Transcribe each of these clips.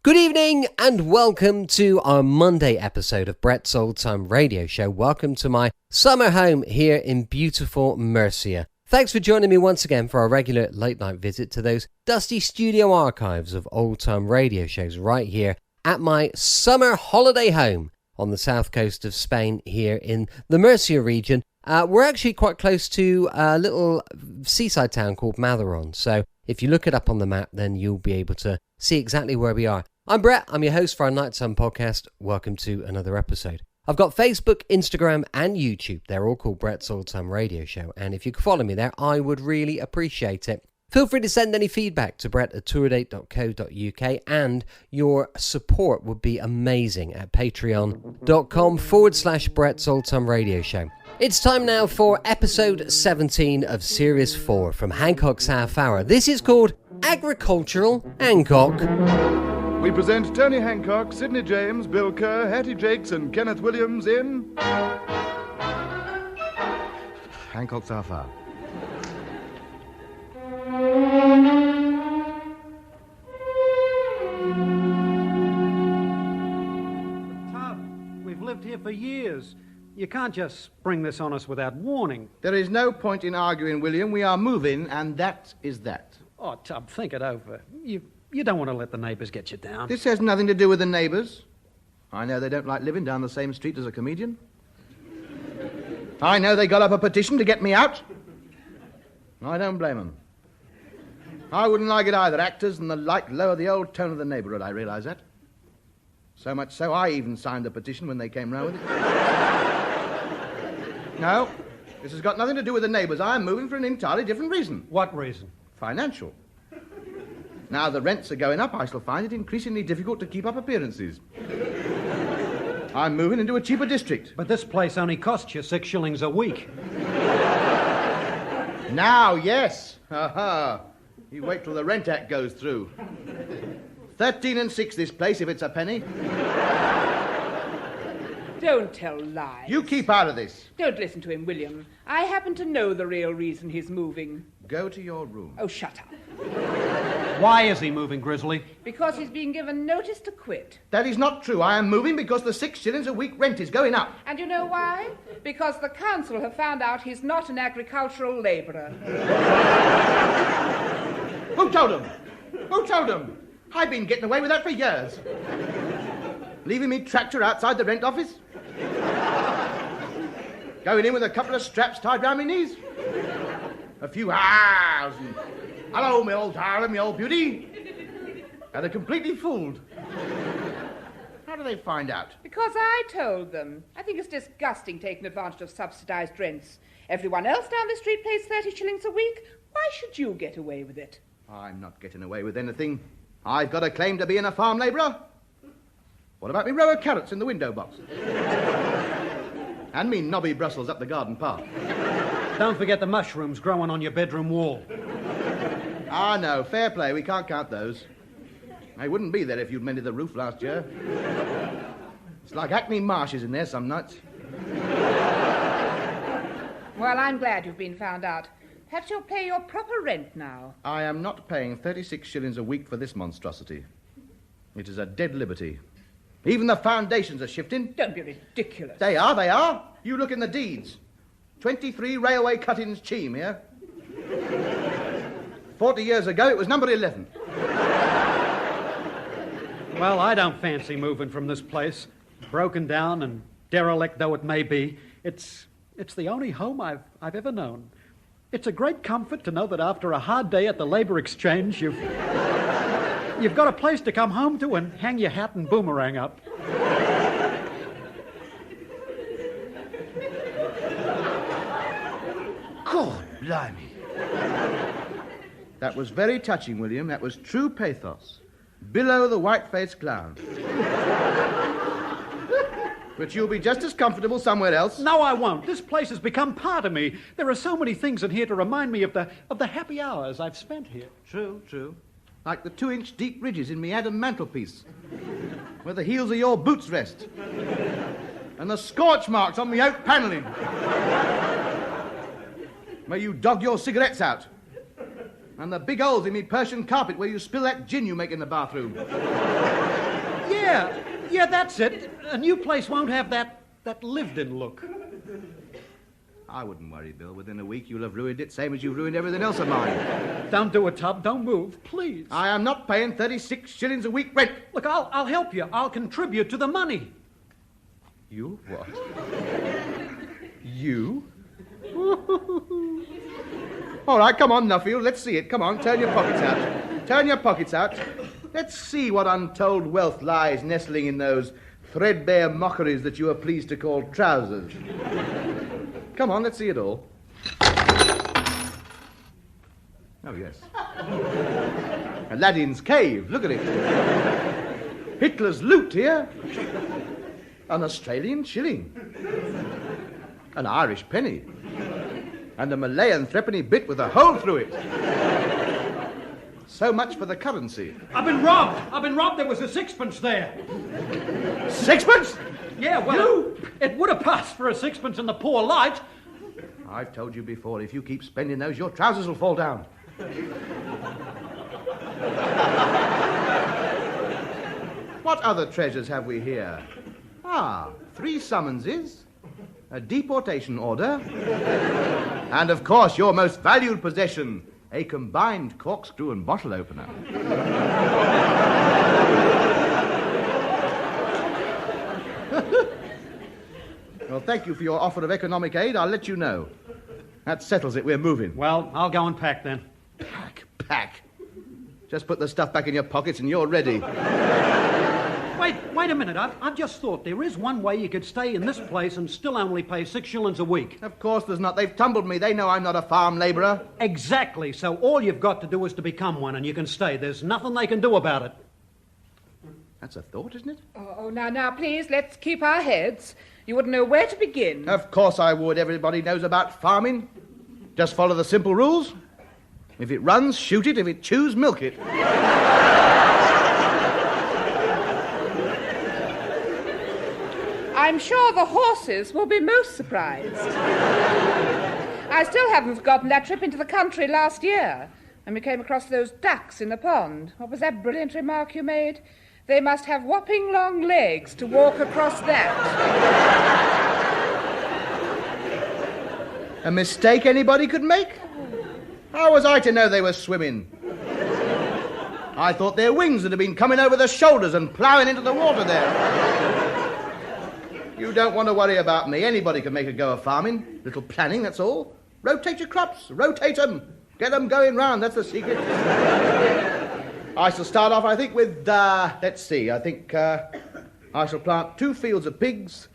Good evening and welcome to our Monday episode of Brett's Old Time Radio Show. Welcome to my summer home here in beautiful Murcia. Thanks for joining me once again for our regular late night visit to those dusty studio archives of old time radio shows right here at my summer holiday home on the south coast of Spain here in the Murcia region. We're actually quite close to a little seaside town called Matheron, so if you look it up on the map, then you'll be able to see exactly where we are. I'm Brett, I'm your host for our Nighttime podcast. Welcome to another episode. I've got Facebook, Instagram, and YouTube. They're all called Brett's Old Time Radio Show, and if you could follow me there, I would really appreciate it. Feel free to send any feedback to brett@tourdate.co.uk, and your support would be amazing at patreon.com/Brett's Old Time Radio Show. It's time now for episode 17 of series 4 from Hancock's Half Hour. This is called Agricultural Ancock. We present Tony Hancock, Sidney James, Bill Kerr, Hattie Jakes, and Kenneth Williams in Hancock's Half Hour. Tub, we've lived here for years. You can't just spring this on us without warning. There is no point in arguing, William. We are moving, and that is that. Oh, Tub, think it over. You don't want to let the neighbours get you down. This has nothing to do with the neighbours. I know they don't like living down the same street as a comedian. I know they got up a petition to get me out. I don't blame them. I wouldn't like it either. Actors and the like lower the old tone of the neighbourhood, I realise that. So much so, I even signed the petition when they came round with it. No, this has got nothing to do with the neighbours. I'm moving for an entirely different reason. What reason? Financial. Now the rents are going up, I shall find it increasingly difficult to keep up appearances. I'm moving into a cheaper district. But this place only costs you 6 shillings a week. Now, yes. Ha-ha. You wait till the Rent Act goes through. 13 and 6 this place, if it's a penny. Don't tell lies. You keep out of this. Don't listen to him, William. I happen to know the real reason he's moving. Go to your room. Oh, shut up. Why is he moving, Grizzly? Because he's being given notice to quit. That is not true. I am moving because the 6 shillings a week rent is going up. And you know why? Because the council have found out he's not an agricultural labourer. Who told him? Who told him? I've been getting away with that for years. Leaving me tractor outside the rent office? Going in with a couple of straps tied round my knees? A few ahs and hello, my old darling, my old beauty. And they're completely fooled. How do they find out? Because I told them. I think it's disgusting taking advantage of subsidised rents. Everyone else down the street pays 30 shillings a week. Why should you get away with it? I'm not getting away with anything. I've got a claim to being a farm labourer. What about me row of carrots in the window box? And me knobby Brussels up the garden path. Don't forget the mushrooms growing on your bedroom wall. Ah, no, fair play. We can't count those. I wouldn't be there if you'd mended the roof last year. It's like Hackney Marshes in there some nights. Well, I'm glad you've been found out. Perhaps you'll pay your proper rent now. I am not paying 36 shillings a week for this monstrosity. It is a dead liberty. Even the foundations are shifting. Don't be ridiculous. They are. You look in the deeds. 23 railway cuttings Cheam here. 40 years ago, it was number 11. Well, I don't fancy moving from this place. Broken down and derelict though it may be, it's the only home I've ever known. It's a great comfort to know that after a hard day at the Labour Exchange, you've got a place to come home to and hang your hat and boomerang up. God blimey. That was very touching, William. That was true pathos. Below the white-faced clown. But you'll be just as comfortable somewhere else. No, I won't. This place has become part of me. There are so many things in here to remind me of the happy hours I've spent here. True. Like the 2-inch deep ridges in me Adam mantelpiece, where the heels of your boots rest, and the scorch marks on me oak panelling, where you dog your cigarettes out. And the big holes in me Persian carpet where you spill that gin you make in the bathroom. Yeah, that's it. A new place won't have that lived-in look. I wouldn't worry, Bill. Within a week you'll have ruined it, same as you've ruined everything else of mine. Don't do it, Tub. Don't move, please. I am not paying 36 shillings a week rent. Look, I'll help you. I'll contribute to the money. You what? You? All right, come on, Nuffield. Let's see it. Come on, turn your pockets out. Turn your pockets out. Let's see what untold wealth lies nestling in those threadbare mockeries that you are pleased to call trousers. Come on, let's see it all. Oh, yes. Aladdin's cave. Look at it. Hitler's loot here. An Australian shilling. An Irish penny. And a Malayan threepenny bit with a hole through it. So much for the currency. I've been robbed. There was a sixpence there. Sixpence? Yeah, well, it would have passed for a sixpence in the poor light. I've told you before, if you keep spending those, your trousers will fall down. What other treasures have we here? 3 summonses, a deportation order, and, of course, your most valued possession, a combined corkscrew and bottle opener. Well, thank you for your offer of economic aid. I'll let you know. That settles it. We're moving. Well, I'll go and pack then. Pack. Just put the stuff back in your pockets and you're ready. Wait a minute. I've just thought there is one way you could stay in this place and still only pay 6 shillings a week. Of course there's not. They've tumbled me. They know I'm not a farm labourer. Exactly. So all you've got to do is to become one and you can stay. There's nothing they can do about it. That's a thought, isn't it? Oh, now, please, let's keep our heads. You wouldn't know where to begin. Of course I would. Everybody knows about farming. Just follow the simple rules. If it runs, shoot it. If it chews, milk it. I'm sure the horses will be most surprised. I still haven't forgotten that trip into the country last year when we came across those ducks in the pond. What was that brilliant remark you made? They must have whopping long legs to walk across that. A mistake anybody could make? How was I to know they were swimming? I thought their wings had been coming over the shoulders and ploughing into the water there. You don't want to worry about me. Anybody can make a go of farming. Little planning, that's all. Rotate your crops. Rotate them. Get them going round. That's the secret. I shall start off, I think, with, let's see. I think I shall plant 2 fields of pigs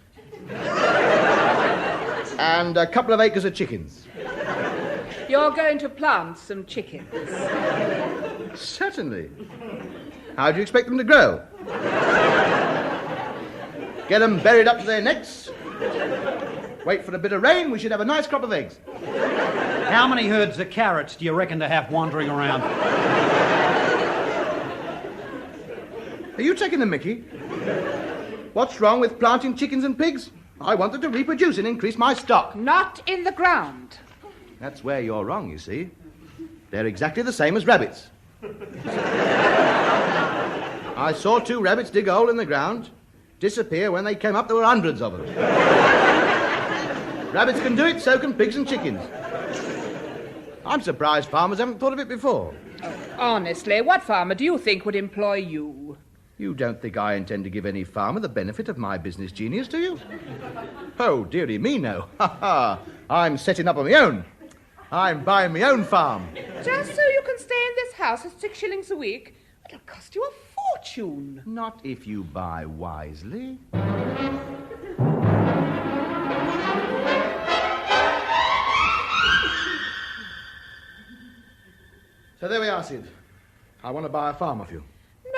and a couple of acres of chickens. You're going to plant some chickens. Certainly. How do you expect them to grow? Get them buried up to their necks. Wait for a bit of rain, we should have a nice crop of eggs. How many herds of carrots do you reckon to have wandering around? Are you taking the mickey? What's wrong with planting chickens and pigs? I want them to reproduce and increase my stock. Not in the ground. That's where you're wrong, you see. They're exactly the same as rabbits. I saw 2 rabbits dig a hole in the ground, disappear. When they came up, there were hundreds of them. Rabbits can do it, so can pigs and chickens. I'm surprised farmers haven't thought of it before. Honestly, what farmer do you think would employ you? You don't think I intend to give any farmer the benefit of my business genius, do you? Oh, dearie me, no. Ha! I'm setting up on my own. I'm buying my own farm. Just so you can stay in this house at 6 shillings a week? It'll cost you a fortune. Not if you buy wisely. So there we are, Sid. I want to buy a farm of you.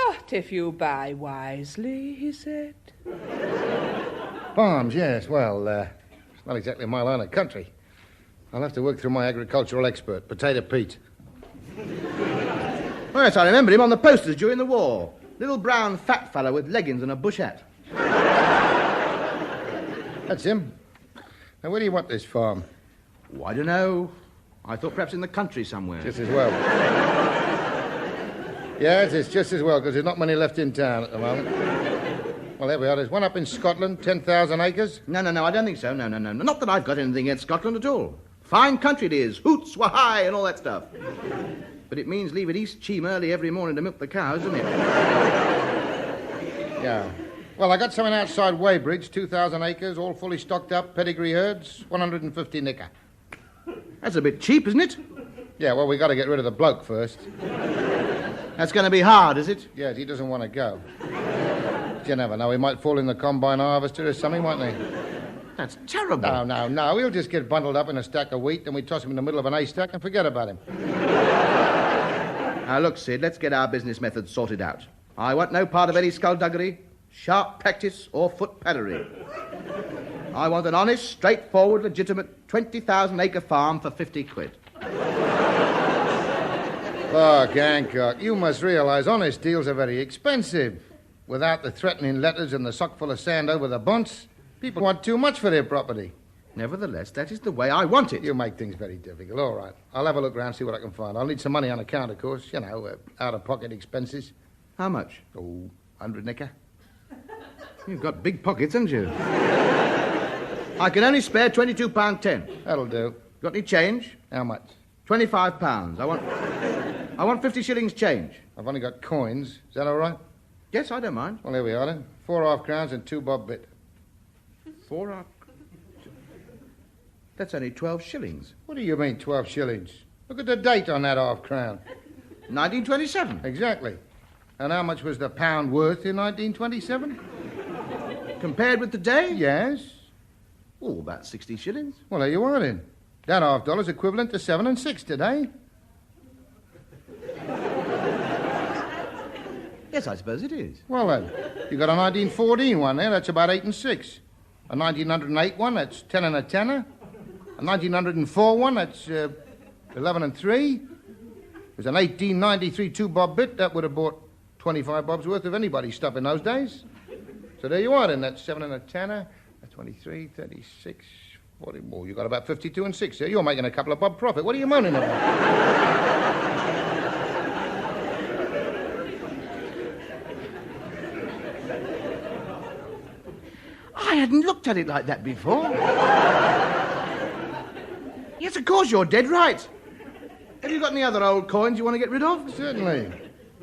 Not if you buy wisely, he said. Farms, yes. Well, it's not exactly my line of country. I'll have to work through my agricultural expert, Potato Pete. Oh, yes, I remember him on the posters during the war. Little brown fat fellow with leggings and a bush hat. That's him. Now, where do you want this farm? Oh, I don't know. I thought perhaps in the country somewhere. Just as well. Yes, it's just as well, because there's not many left in town at the moment. Well, there we are. There's one up in Scotland, 10,000 acres. No, I don't think so. No. Not that I've got anything against Scotland at all. Fine country it is. Hoots, wahai, and all that stuff. But it means leaving East Cheam early every morning to milk the cows, doesn't it? Yeah. Well, I got something outside Weybridge, 2,000 acres, all fully stocked up, pedigree herds, 150 nicker. That's a bit cheap, isn't it? Yeah, well, we got to get rid of the bloke first. That's going to be hard, is it? Yes, he doesn't want to go. You never know, he might fall in the combine harvester or something, mightn't he? That's terrible. No. He'll just get bundled up in a stack of wheat, then we toss him in the middle of an haystack and forget about him. Now, look, Sid, let's get our business methods sorted out. I want no part of any skullduggery, sharp practice, or foot paddery. I want an honest, straightforward, legitimate 20,000-acre farm for 50 quid. Look, Hancock, you must realize honest deals are very expensive. Without the threatening letters and the sock full of sand over the bunts, people want too much for their property. Nevertheless, that is the way I want it. You make things very difficult. All right. I'll have a look around, see what I can find. I'll need some money on account, of course. You know, out-of-pocket expenses. How much? 100 nicker. You've got big pockets, haven't you? I can only spare £22.10. That'll do. Got any change? How much? £25. I want 50 shillings change. I've only got coins. Is that all right? Yes, I don't mind. Well, here we are, then. 4 half-crowns and 2 bob bit. 4 half... That's only 12 shillings. What do you mean, 12 shillings? Look at the date on that half-crown. 1927. Exactly. And how much was the pound worth in 1927? Compared with today? Yes. Oh, about 60 shillings. Well, there you are, then. That $half equivalent to 7 and 6 today. Yes, I suppose it is. Well, then, you got a 1914 one there, that's about 8 and 6. A 1908 one, that's 10 and a tenner. A 1904 one, that's 11 and 3. There's an 1893 2-bob bit, that would have bought 25 bobs worth of anybody's stuff in those days. So there you are, then. That's 7 and a tenner. That's 23, 36, 40 more. You got about 52 and 6 there. You're making a couple of bob profit. What are you moaning about? I hadn't looked at it like that before. Yes, of course, you're dead right. Have you got any other old coins you want to get rid of? Certainly.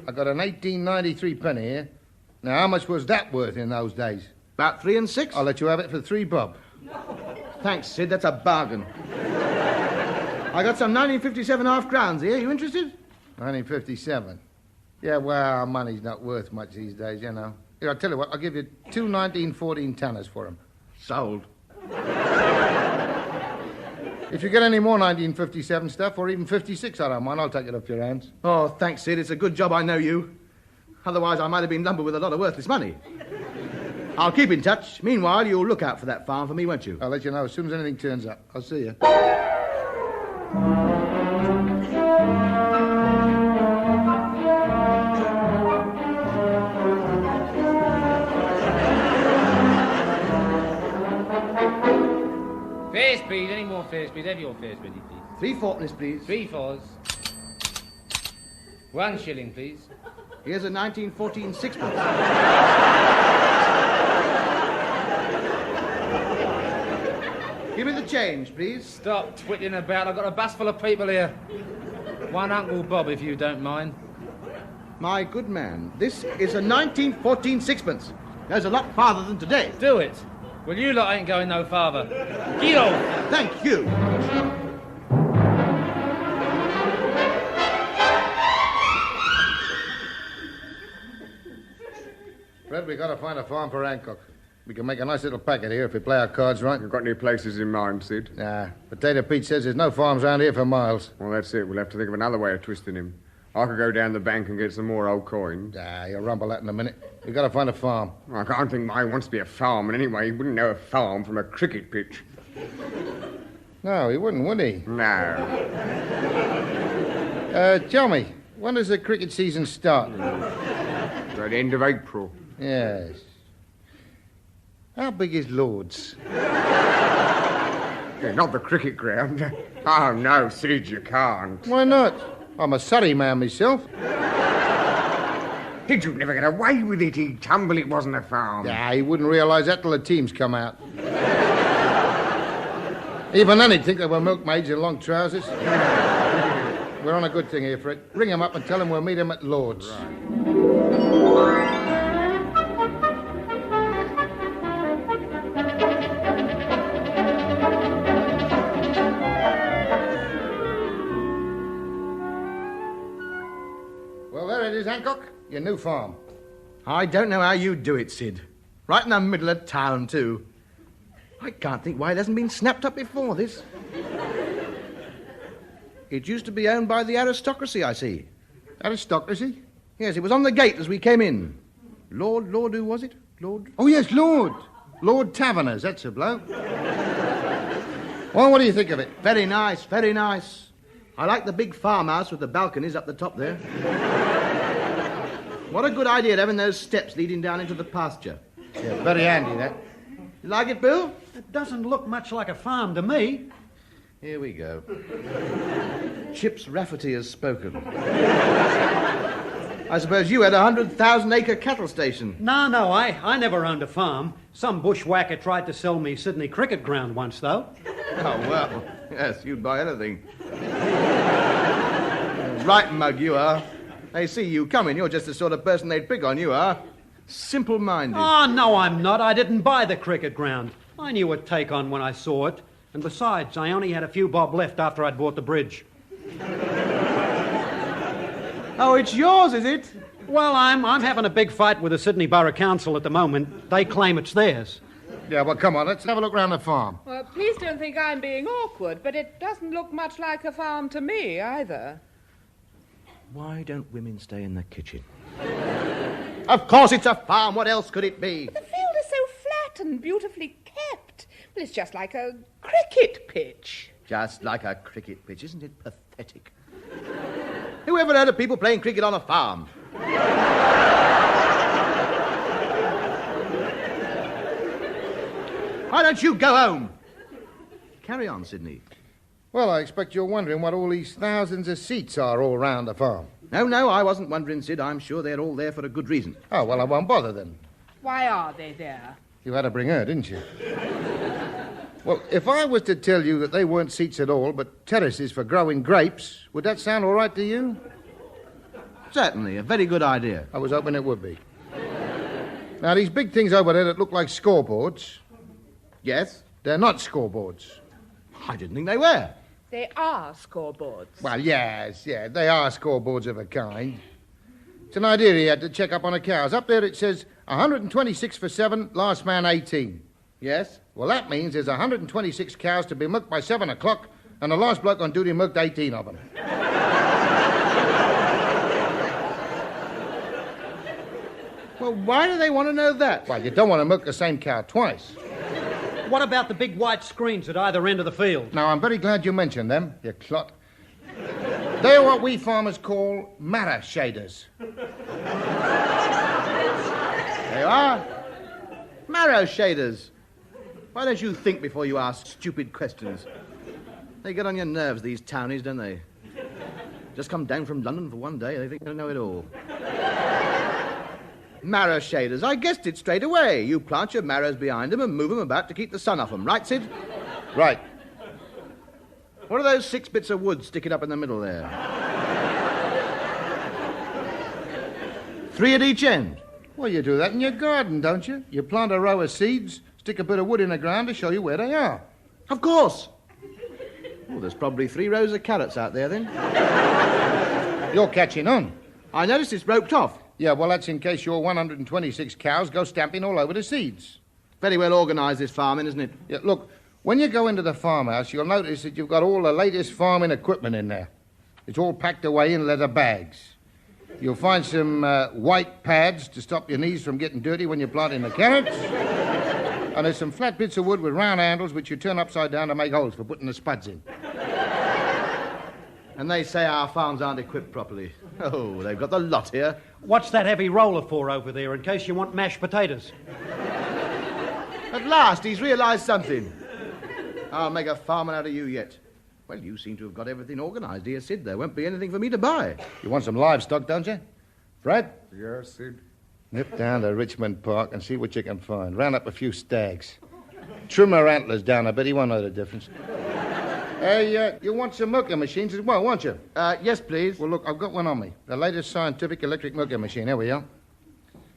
I got an 1893 penny here. Now, how much was that worth in those days? About 3 and 6. I'll let you have it for 3 bob. Thanks, Sid. That's a bargain. I got some 1957 half-crowns here. You interested? 1957. Yeah, well, money's not worth much these days, you know. Here, I'll tell you what. I'll give you 2 1914 tanners for them. Sold. If you get any more 1957 stuff, or even 56, I don't mind. I'll take it off your hands. Oh, thanks, Sid. It's a good job I know you. Otherwise, I might have been lumbered with a lot of worthless money. I'll keep in touch. Meanwhile, you'll look out for that farm for me, won't you? I'll let you know as soon as anything turns up. I'll see you. Fares, please. Any more fares, please? Have your fares ready, please. 3 fourpennies, please. 3 fours. 1 shilling, please. Here's a 1914 sixpence. Give me the change, please. Stop twittling about. I've got a bus full of people here. 1 Uncle Bob, if you don't mind. My good man, this is a 1914 sixpence. Goes a lot farther than today. Do it. Well, you lot ain't going no farther. Get off. Thank you. Fred, we got to find a farm for Ancock. We can make a nice little packet here if we play our cards right. You got any places in mind, Sid? Nah. Potato Pete says there's no farms around here for miles. Well, that's it. We'll have to think of another way of twisting him. I could go down the bank and get some more old coins. You'll rumble that in a minute. We got to find a farm. I can't think mine wants to be a farm, and anyway, he wouldn't know a farm from a cricket pitch. No, he wouldn't, would he? No. Tell me, when does the cricket season start? At the end of April. Yes. How big is Lord's? Yeah, not the cricket ground. Oh, no, Sid, you can't. Why not? I'm a Surrey man myself. Did you never get away with it? He'd tumble it wasn't a farm. Yeah, he wouldn't realise that till the teams come out. Even then he'd think they were milkmaids in long trousers. We're on a good thing here, Fred. Ring him up and tell him we'll meet him at Lord's. Well, there it is, Hancock. Your new farm. I don't know how you do it, Sid. Right in the middle of town, too. I can't think why it hasn't been snapped up before this. It used to be owned by the aristocracy, I see. Aristocracy? Yes, it was on the gate as we came in. Lord, who was it? Lord? Oh, yes, Lord. Lord Taverners, that's a bloke. Well, what do you think of it? Very nice, very nice. I like the big farmhouse with the balconies up the top there. What a good idea having those steps leading down into the pasture. Yeah, very handy, that. You like it, Bill? It doesn't look much like a farm to me. Here we go. Chips Rafferty has spoken. I suppose you had a 100,000-acre cattle station. No, I never owned a farm. Some bushwhacker tried to sell me Sydney cricket ground once, though. Oh, well, yes, you'd buy anything. Right mug you are. They see you coming, you're just the sort of person they'd pick on, you are. Simple-minded. Oh, no, I'm not. I didn't buy the cricket ground. I knew it'd take on when I saw it. And besides, I only had a few bob left after I'd bought the bridge. Oh, it's yours, is it? Well, I'm having a big fight with the Sydney Borough Council at the moment. They claim it's theirs. Yeah, well, come on, let's have a look round the farm. Well, please don't think I'm being awkward, but it doesn't look much like a farm to me, either. Why don't women stay in the kitchen? Of course it's a farm. What else could it be? But the field is so flat and beautifully kept. Well, it's just like a cricket pitch. Just like a cricket pitch. Isn't it pathetic? Who ever heard of people playing cricket on a farm? Why don't you go home? Carry on, Sidney. Well, I expect you're wondering what all these thousands of seats are all round the farm. No, I wasn't wondering, Sid. I'm sure they're all there for a good reason. Oh, well, I won't bother then. Why are they there? You had to bring her, didn't you? Well, if I was to tell you that they weren't seats at all, but terraces for growing grapes, would that sound all right to you? Certainly, a very good idea. I was hoping it would be. Now, these big things over there that look like scoreboards... Yes? They're not scoreboards. I didn't think they were. They are scoreboards. Well, yes, they are scoreboards of a kind. It's an idea he had to check up on the cows. Up there it says 126 for 7, last man 18. Yes? Well, that means there's 126 cows to be milked by 7 o'clock, and the last bloke on duty milked 18 of them. Well, why do they want to know that? Well, you don't want to milk the same cow twice. What about the big white screens at either end of the field? Now, I'm very glad you mentioned them, you clot. They're what we farmers call marrow shaders. There you are. Marrow shaders. Why don't you think before you ask stupid questions? They get on your nerves, these townies, don't they? Just come down from London for one day and they think they know it all. Marrow shaders. I guessed it straight away. You plant your marrows behind them and move them about to keep the sun off them. Right, Sid? Right. What are those 6 bits of wood sticking up in the middle there? 3 at each end. Well, you do that in your garden, don't you? You plant a row of seeds, stick a bit of wood in the ground to show you where they are. Of course. Well, there's probably 3 rows of carrots out there, then. You're catching on. I noticed it's roped off. Yeah, well, that's in case your 126 cows go stamping all over the seeds. Very well organised, this farming, isn't it? Yeah, look, when you go into the farmhouse, you'll notice that you've got all the latest farming equipment in there. It's all packed away in leather bags. You'll find some white pads to stop your knees from getting dirty when you're planting the carrots. And there's some flat bits of wood with round handles which you turn upside down to make holes for putting the spuds in. And they say our farms aren't equipped properly. Oh, they've got the lot here. What's that heavy roller for over there, in case you want mashed potatoes? At last, he's realised something. I'll make a farmer out of you yet. Well, you seem to have got everything organised here, Sid. There won't be anything for me to buy. You want some livestock, don't you? Fred, Yes, Sid. nip down to Richmond Park and see what you can find. Round up a few stags. Trim her antlers down a bit. He won't know the difference. Hey, you want some milking machines as well, won't you? Yes, please. Well, look, I've got one on me. The latest scientific electric milking machine. Here we are.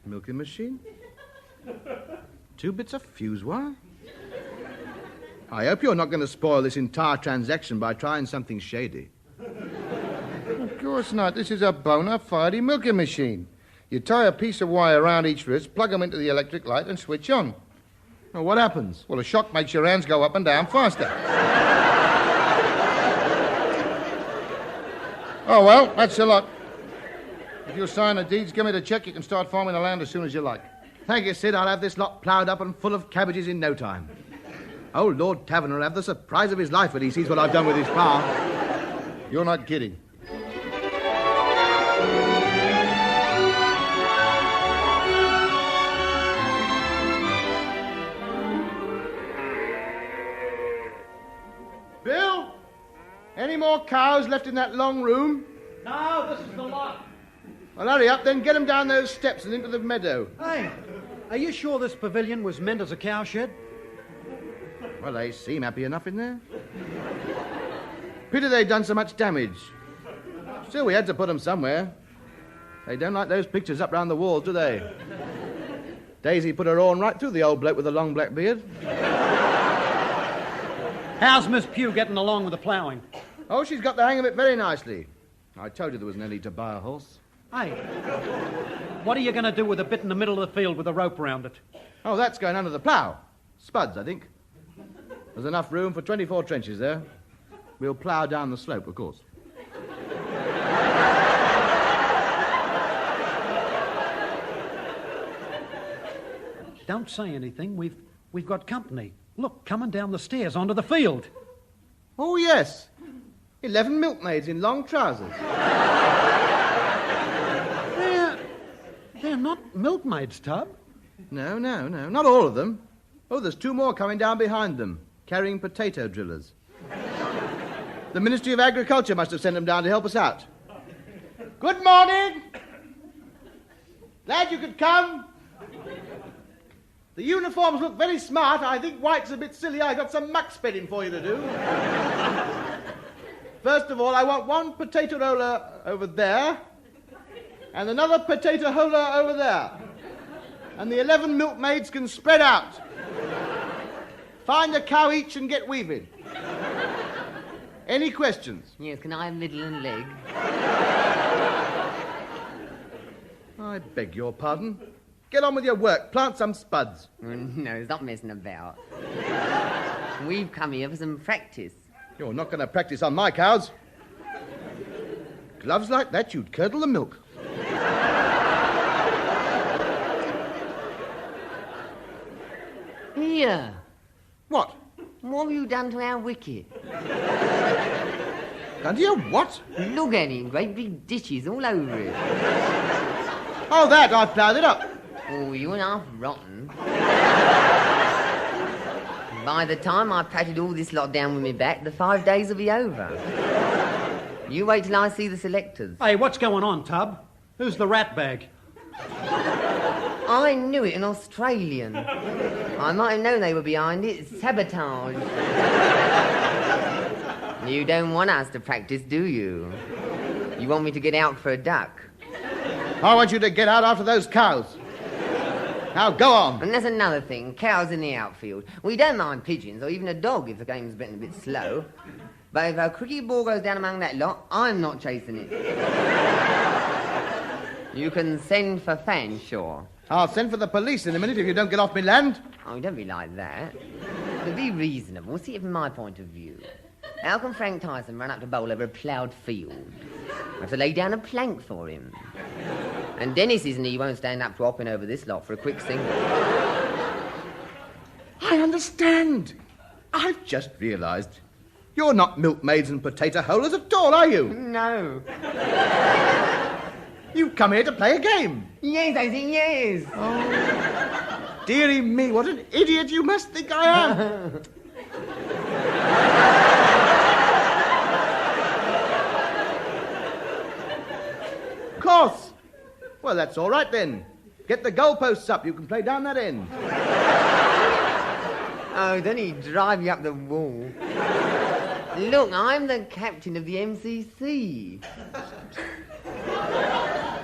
Milking machine? 2 bits of fuse wire? I hope you're not going to spoil this entire transaction by trying something shady. Of course not. This is a bona fide milking machine. You tie a piece of wire around each wrist, plug them into the electric light, and switch on. Well, what happens? Well, a shock makes your hands go up and down faster. Oh, well, that's a lot. If you'll sign the deeds, give me the check, you can start farming the land as soon as you like. Thank you, Sid. I'll have this lot ploughed up and full of cabbages in no time. Oh, Lord Taverner will have the surprise of his life when he sees what I've done with his farm. You're not kidding. Bill? Any more cows left in that long room? No, this is the lot. Well, hurry up, then get them down those steps and into the meadow. Hey, are you sure this pavilion was meant as a cowshed? Well, they seem happy enough in there. Pity they'd done so much damage. Still, we had to put them somewhere. They don't like those pictures up round the walls, do they? Daisy put her horn right through the old bloke with the long black beard. How's Miss Pugh getting along with the ploughing? Oh, she's got the hang of it very nicely. I told you there was no need to buy a horse. Hey, what are you going to do with a bit in the middle of the field with a rope around it? Oh, that's going under the plough. Spuds, I think. There's enough room for 24 trenches there. We'll plough down the slope, of course. Don't say anything. We've got company. Look, coming down the stairs onto the field. Oh, yes. 11 milkmaids in long trousers. They're not milkmaids, Tub. No. Not all of them. Oh, there's 2 more coming down behind them, carrying potato drillers. The Ministry of Agriculture must have sent them down to help us out. Good morning. Glad you could come. The uniforms look very smart. I think white's a bit silly. I got some muck spreading for you to do. First of all, I want 1 potato roller over there, and another potato roller over there. And the 11 milkmaids can spread out. Find a cow each and get weaving. Any questions? Yes, can I have middle and leg? I beg your pardon. Get on with your work. Plant some spuds. No, stop messing about. We've come here for some practice. You're not going to practice on my cows. Gloves like that, you'd curdle the milk. Here. What? What have you done to our wicket? Done to your what? Look at it, great big ditches all over it. Oh, that, I've ploughed it up. Oh, you're half rotten. By the time I patted all this lot down with me back, the 5 days will be over. You wait till I see the selectors. Hey, what's going on, Tub? Who's the rat bag? I knew it, an Australian. I might have known they were behind it. Sabotage. You don't want us to practice, do you? You want me to get out for a duck? I want you to get out after those cows. Now, go on. And there's another thing, cows in the outfield. We don't mind pigeons or even a dog if the game's been a bit slow. But if a cricket ball goes down among that lot, I'm not chasing it. You can send for Fanshawe. I'll send for the police in a minute if you don't get off me land. Oh, don't be like that. To be reasonable, see it from my point of view. How can Frank Tyson run up to bowl over a ploughed field? I have to lay down a plank for him. And Dennis's knee won't stand up to hopping over this lot for a quick single. I understand. I've just realised. You're not milkmaids and potato holers at all, are you? No. You've come here to play a game. Yes, I think yes. Oh, dearie me, what an idiot you must think I am. Of course. Well, that's all right then. Get the goalposts up. You can play down that end. Oh, then he'd drive you up the wall. Look, I'm the captain of the MCC.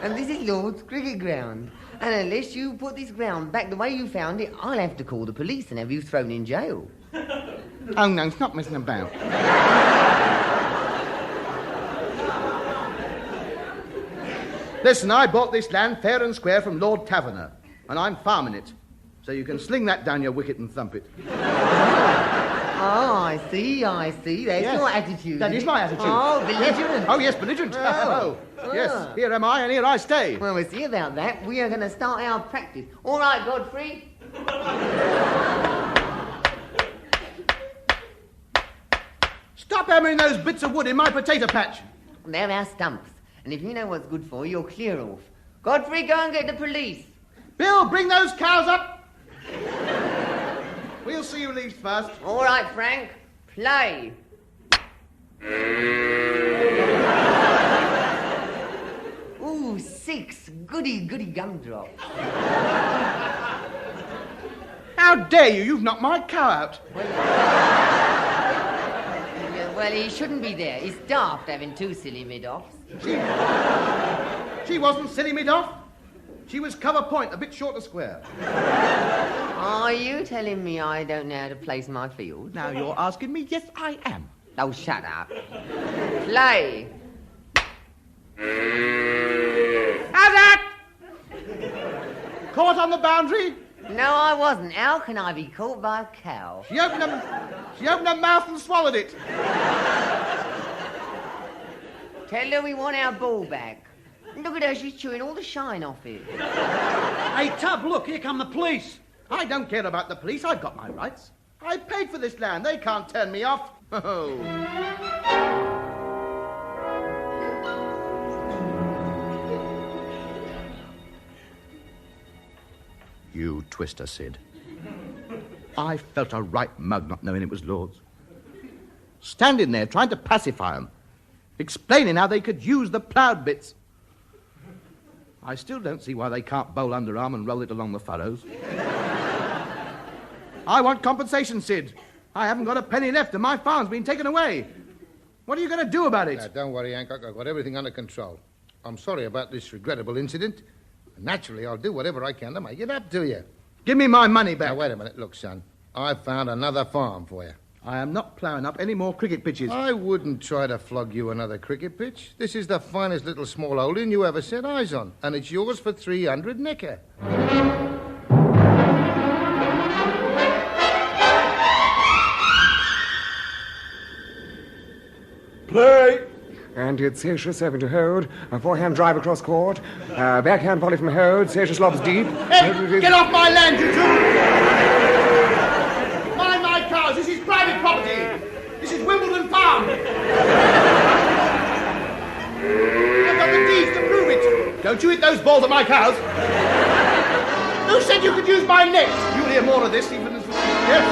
And this is Lord's cricket ground. And unless you put this ground back the way you found it, I'll have to call the police and have you thrown in jail. Oh, no, stop messing about. Listen, I bought this land fair and square from Lord Taverner, and I'm farming it. So you can sling that down your wicket and thump it. Oh, I see. That's your attitude. That is my attitude. Oh, belligerent. Yes. Oh, yes, belligerent. Oh. Yes, here am I, and here I stay. Well, we'll see about that. We are going to start our practice. All right, Godfrey. Stop hammering those bits of wood in my potato patch. They're our stumps. And if you know what's good for you, you'll clear off. Godfrey, go and get the police. Bill, bring those cows up. We'll see who leaves first. All right, Frank. Play. Ooh, 6. Goody gumdrop. How dare you? You've knocked my cow out. Well, he shouldn't be there. He's daft having 2 silly mid-offs. She wasn't silly mid-off. She was cover point, a bit short of square. Are you telling me I don't know how to place my field? Now you're asking me? Yes, I am. Oh, shut up. Play. How's that? Caught on the boundary? No, I wasn't. How can I be caught by a cow? She opened her mouth and swallowed it. Tell her we want our ball back. Look at her, she's chewing all the shine off it. Hey, Tub, look, here come the police. I don't care about the police. I've got my rights. I paid for this land. They can't turn me off. Oh. You twister, Sid. I felt a right mug not knowing it was Lord's. Standing there trying to pacify them, explaining how they could use the ploughed bits. I still don't see why they can't bowl underarm and roll it along the furrows. I want compensation, Sid. I haven't got a penny left and my farm's been taken away. What are you going to do about it? Now, don't worry, Hancock. I've got everything under control. I'm sorry about this regrettable incident. Naturally, I'll do whatever I can to make it up to you. Give me my money back. Now, wait a minute. Look, son, I've found another farm for you. I am not ploughing up any more cricket pitches. I wouldn't try to flog you another cricket pitch. This is the finest little small holding you ever set eyes on, and it's yours for 300 nicker. Play! And it's Sasha 7 to hold. A forehand drive across court. Backhand volley from hold. Sasha slobs deep. Hey, get off my land, you two! Mind my cows. This is private property. This is Wimbledon Farm. I've got the deeds to prove it. Don't you hit those balls at my cows. Who said you could use my net? You'll hear more of this even as... Yes?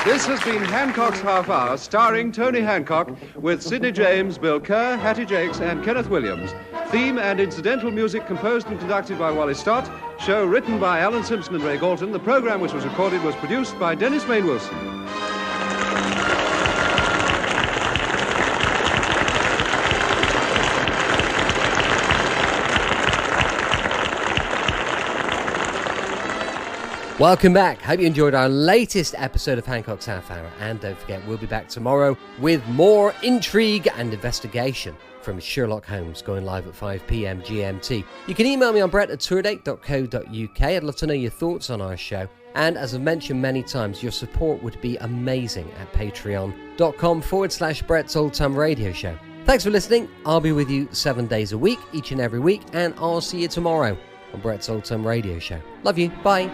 This has been Hancock's Half Hour, starring Tony Hancock, with Sidney James, Bill Kerr, Hattie Jakes, and Kenneth Williams. Theme and incidental music composed and conducted by Wally Stott. Show written by Alan Simpson and Ray Galton. The program which was recorded was produced by Dennis Main Wilson. Welcome back. Hope you enjoyed our latest episode of Hancock's Half Hour. And don't forget, we'll be back tomorrow with more intrigue and investigation from Sherlock Holmes, going live at 5 p.m. GMT. You can email me on bret@tourdate.co.uk. I'd love to know your thoughts on our show. And as I've mentioned many times, your support would be amazing at patreon.com/Brett's Old Time Radio Show. Thanks for listening. I'll be with you 7 days a week, each and every week. And I'll see you tomorrow on Brett's Old Time Radio Show. Love you. Bye.